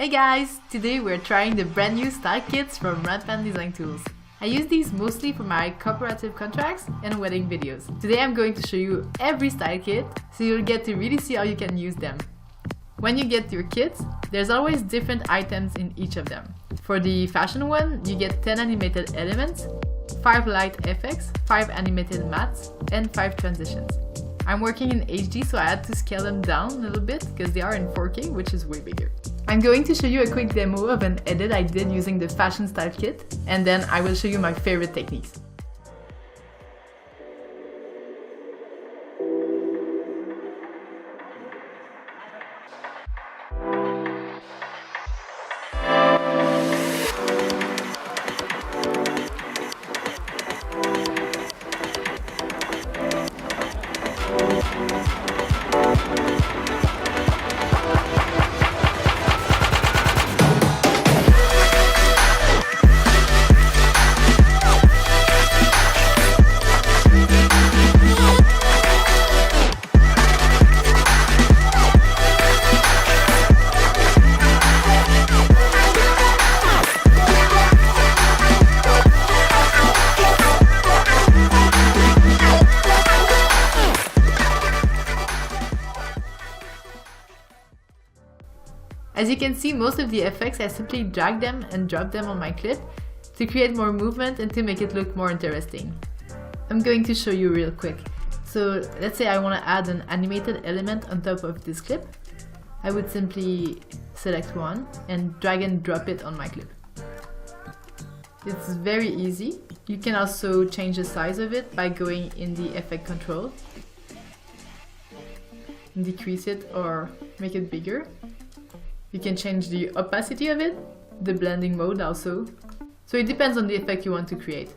Hey guys! Today we're trying the brand new style kits from Rampant Design Tools. I use these mostly for my cooperative contracts and wedding videos. Today I'm going to show you every style kit, so you'll get to really see how you can use them. When you get your kits, there's always different items in each of them. For the fashion one, you get 10 animated elements, 5 light effects, 5 animated mats, and 5 transitions. I'm working in HD, so I had to scale them down a little bit because they are in 4K, which is way bigger. I'm going to show you a quick demo of an edit I did using the fashion style kit, and then I will show you my favorite techniques. As you can see, most of the effects I simply drag them and drop them on my clip to create more movement and to make it look more interesting. I'm going to show you real quick. So let's say I want to add an animated element on top of this clip. I would simply select one and drag and drop it on my clip. It's very easy. You can also change the size of it by going in the effect control, decrease it or make it bigger. You can change the opacity of it, the blending mode also. So it depends on the effect you want to create.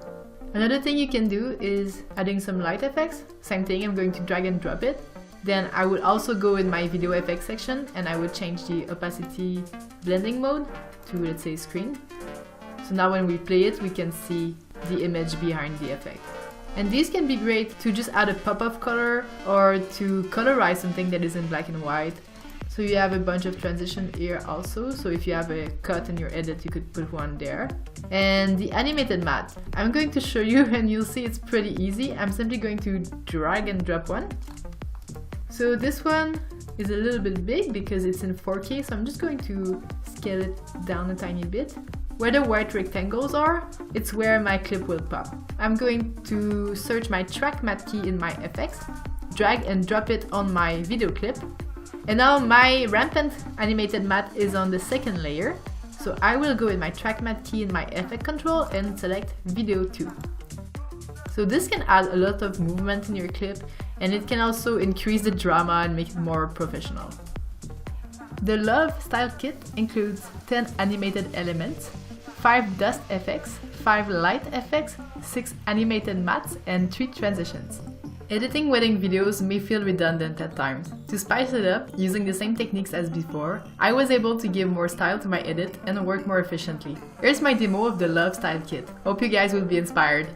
Another thing you can do is adding some light effects. Same thing, I'm going to drag and drop it. Then I would also go in my video effects section and I would change the opacity blending mode to, let's say, screen. So now when we play it, we can see the image behind the effect. And these can be great to just add a pop of color or to colorize something that is in black and white. So you have a bunch of transition here also, so if you have a cut in your edit, you could put one there. And the animated mat, I'm going to show you and you'll see it's pretty easy. I'm simply going to drag and drop one. So this one is a little bit big because it's in 4K, so I'm just going to scale it down a tiny bit. Where the white rectangles are, it's where my clip will pop. I'm going to search my track mat key in my effects, drag and drop it on my video clip. And now my rampant animated mat is on the second layer, so I will go in my track mat key in my effect control and select video 2. So this can add a lot of movement in your clip, and it can also increase the drama and make it more professional. The Love style kit includes 10 animated elements, 5 dust effects, 5 light effects, 6 animated mats, and 3 transitions. Editing wedding videos may feel redundant at times. To spice it up, using the same techniques as before, I was able to give more style to my edit and work more efficiently. Here's my demo of the Love style kit. Hope you guys will be inspired.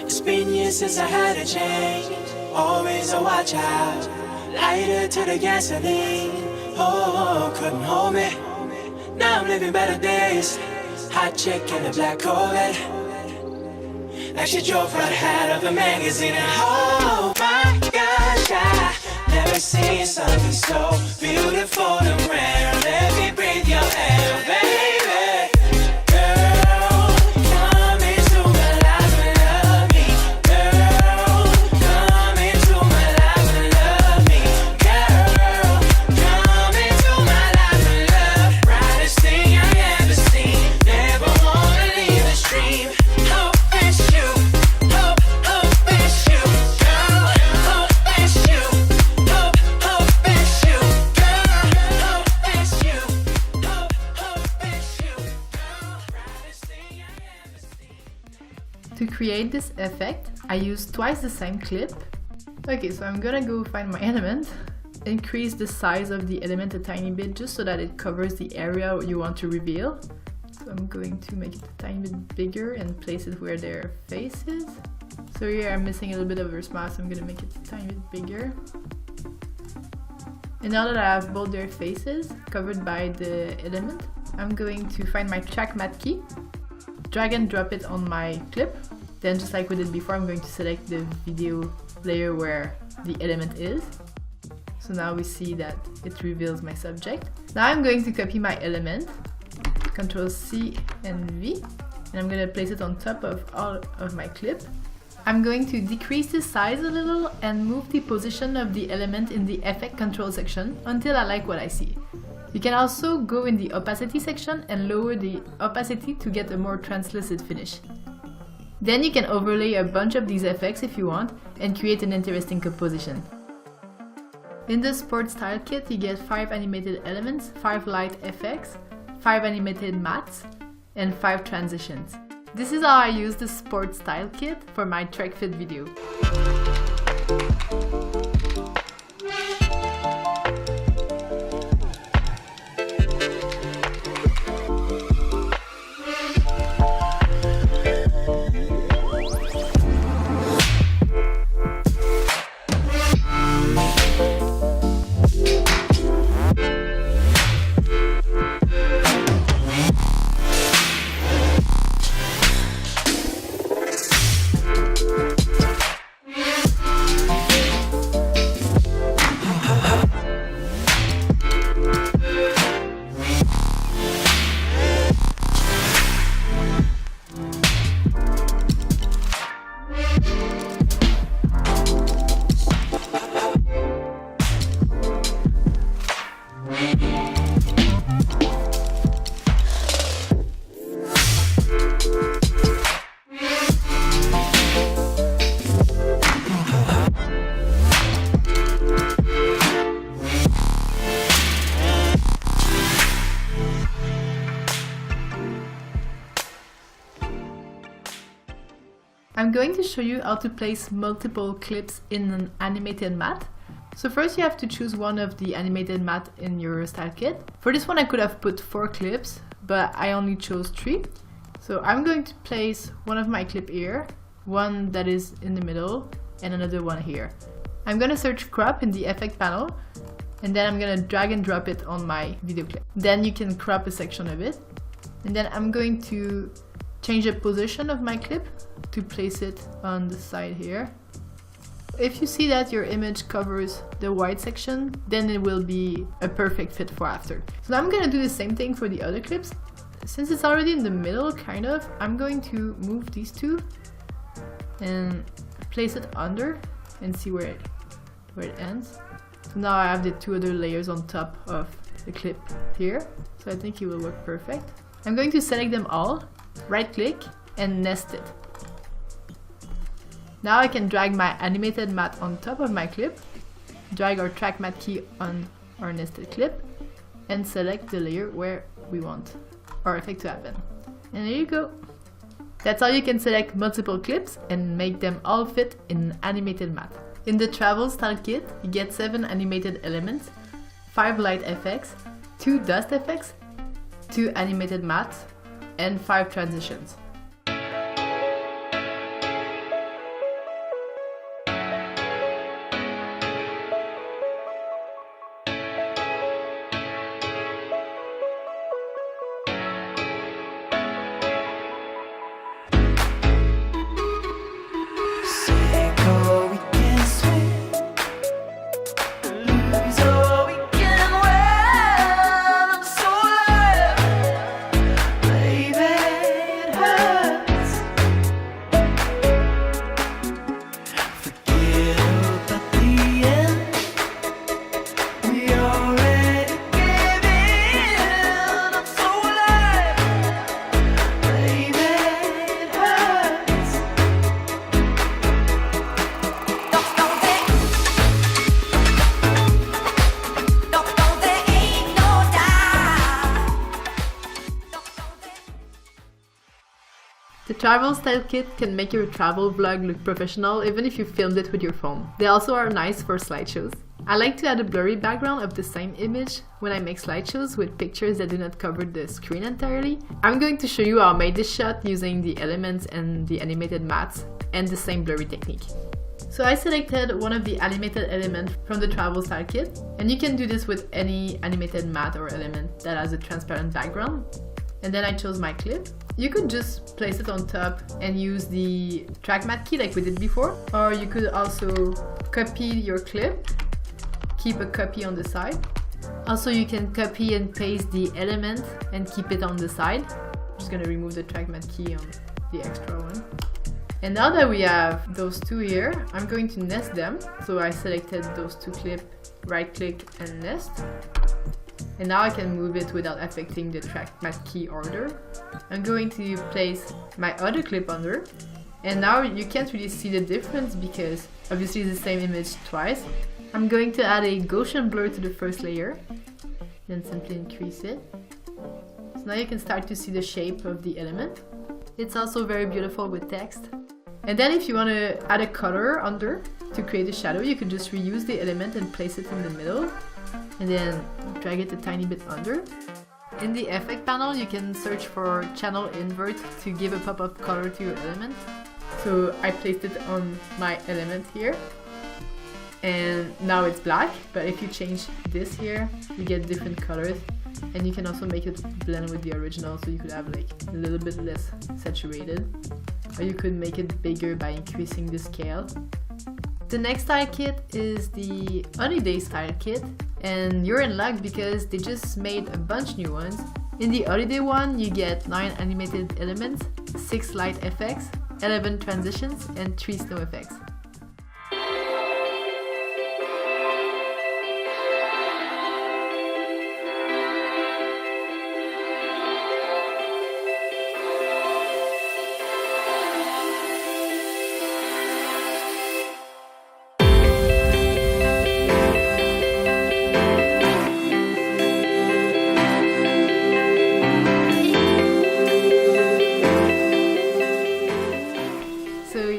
It's been years since I had a change. Always a watch out. Lighter to the gasoline. Oh, couldn't hold me. Now I'm living better days. Hot chick in a black Corvette, like she drove right out of a magazine. And oh my gosh, I never seen something so beautiful and rare. Let me breathe your air, baby. To create this effect, I use twice the same clip. Okay, so I'm gonna go find my element, increase the size of the element a tiny bit just so that it covers the area you want to reveal. So I'm going to make it a tiny bit bigger and place it where their face is. So here I'm missing a little bit of her smile, so I'm gonna make it a tiny bit bigger. And now that I have both their faces covered by the element, I'm going to find my track matte key, drag and drop it on my clip. Then just like we did before, I'm going to select the video layer where the element is. So now we see that it reveals my subject. Now I'm going to copy my element, Ctrl C and V, and I'm going to place it on top of all of my clip. I'm going to decrease the size a little and move the position of the element in the effect control section until I like what I see. You can also go in the opacity section and lower the opacity to get a more translucent finish. Then you can overlay a bunch of these effects if you want and create an interesting composition. In the Sport Style Kit you get 5 animated elements, 5 light effects, 5 animated mattes, and 5 transitions. This is how I use the Sport Style Kit for my track fit video. I'm going to show you how to place multiple clips in an animated matte. So first you have to choose one of the animated matte in your style kit. For this one I could have put 4 clips, but I only chose 3. So I'm going to place one of my clip here, one that is in the middle, and another one here. I'm going to search crop in the effect panel, and then I'm going to drag and drop it on my video clip. Then you can crop a section of it. And then I'm going to change the position of my clip to place it on the side here. If you see that your image covers the white section, then it will be a perfect fit for after. So now I'm gonna do the same thing for the other clips. Since it's already in the middle, kind of, I'm going to move these two and place it under and see where it ends. So now I have the 2 other layers on top of the clip here. So I think it will work perfect. I'm going to select them all, right click and nest it. Now I can drag my animated matte on top of my clip, drag our track matte key on our nested clip, and select the layer where we want our effect to happen. And there you go. That's how you can select multiple clips and make them all fit in an animated matte. In the travel style kit, you get 7 animated elements, 5 light effects, 2 dust effects, 2 animated mattes, and 5 transitions. The travel style kit can make your travel vlog look professional even if you filmed it with your phone. They also are nice for slideshows. I like to add a blurry background of the same image when I make slideshows with pictures that do not cover the screen entirely. I'm going to show you how I made this shot using the elements and the animated mattes and the same blurry technique. So I selected one of the animated elements from the travel style kit, and you can do this with any animated matte or element that has a transparent background. And then I chose my clip. You could just place it on top and use the track matte key like we did before, or you could also copy your clip, keep a copy on the side. Also, you can copy and paste the element and keep it on the side. I'm just gonna remove the track matte key on the extra one. And now that we have those two here, I'm going to nest them. So I selected those two clips, right click and nest. And now I can move it without affecting the track matte key order. I'm going to place my other clip under. And now you can't really see the difference because obviously it's the same image twice. I'm going to add a Gaussian blur to the first layer, then simply increase it. So now you can start to see the shape of the element. It's also very beautiful with text. And then if you want to add a color under to create a shadow, you could just reuse the element and place it in the middle, and then drag it a tiny bit under. In the effect panel, you can search for channel invert to give a pop of color to your element. So I placed it on my element here. And now it's black, but if you change this here, you get different colors, and you can also make it blend with the original, so you could have like a little bit less saturated, or you could make it bigger by increasing the scale. The next style kit is the holiday style kit, and you're in luck because they just made a bunch new ones. In the holiday one, you get 9 animated elements, 6 light effects, 11 transitions, and 3 snow effects.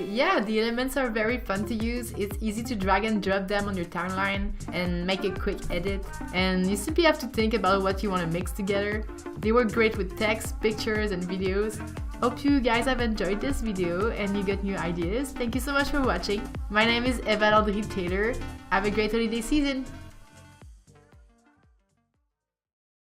Yeah, the elements are very fun to use. It's easy to drag and drop them on your timeline and make a quick edit, and you simply have to think about what you want to mix together. They work great with text, pictures, and videos. Hope you guys have enjoyed this video and you got new ideas. Thank you so much for watching. My name is Eva Landry Taylor. Have a great holiday season!